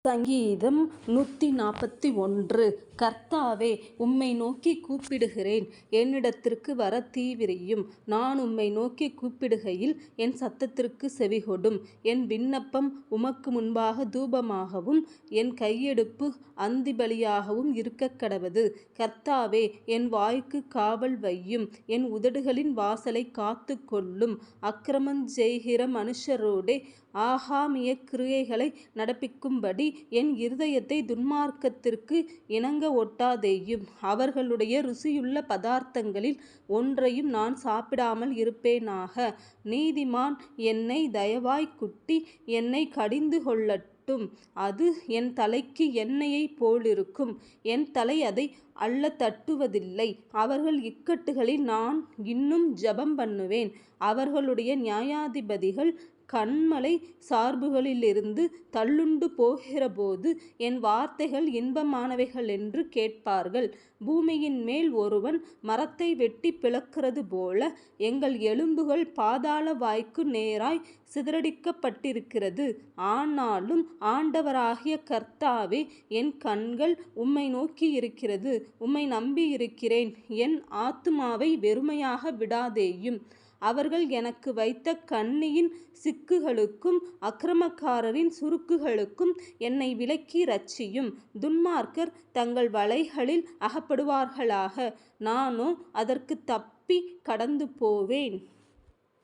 சங்கீதம் 141. கர்த்தாவே, உம்மை நோக்கி கூப்பிடுகிறேன், என்னிடத்திற்கு வர தீவிரியும். நான் உம்மை நோக்கி கூப்பிடுகையில் என் சத்தத்திற்கு செவிகொடும். என் விண்ணப்பம் உமக்கு முன்பாக தூபமாகவும் என் கையெடுப்பு அந்திபலியாகவும் இருக்கக்கடவது. கர்த்தாவே, என் வாய்க்கு காவல் வையும், என் உதடுகளின் வாசலை காத்து கொள்ளும். அக்கிரமஞ் செய்கிற மனுஷரோடே ஆகாமிய கிரியைகளை நடப்பிக்கும்படி என் இருதயத்தை துன்மார்க்கத்திற்கு இணங்க ஒட்டாதேயும். அவர்களுடைய ருசியுள்ள பதார்த்தங்களில் ஒன்றையும் நான் சாப்பிடாமல் இருப்பேனாக. நீதிமான் என்னை தயவாய்க் குட்டி என்னை கடிந்து கொள்ளட்டும். அது என் தலைக்கு எண்ணெயைப் போலிருக்கும். என் தலை அதை அள்ளத் தட்டுவதில்லை. அவர்கள் இக்கட்டுகளில் நான் இன்னும் ஜெபம் பண்ணுவேன். அவர்களுடைய நியாயாதிபதிகள் கன்மலை சார்புகளிலிருந்து தள்ளுண்டு போகிறபோது என் வார்த்தைகள் இன்பமானவைகளென்று கேட்பார்கள். பூமியின் மேல் ஒருவன் மரத்தை வெட்டி பிளக்கிறது போல எங்கள் எலும்புகள் பாதாள வாய்க்கு நேராய் சிதறடிக்கப்பட்டிருக்கிறது. ஆனாலும் ஆண்டவராகிய கர்த்தாவே, என் கண்கள் உம்மை நோக்கியிருக்கிறது. உம்மை நம்பியிருக்கிறேன். என் ஆத்துமாவை வெறுமையாக விடாதேயும். அவர்கள் எனக்கு வைத்த கண்ணியின் சிக்குகளுக்கும் அக்கிரமக்காரரின் சுருக்குகளுக்கும் என்னை விலக்கி இரட்சியும். துன்மார்க்கர் தங்கள் வலைகளில் அகப்படுவார்களாக. நானோ அதற்குத் தப்பி கடந்து போவேன்.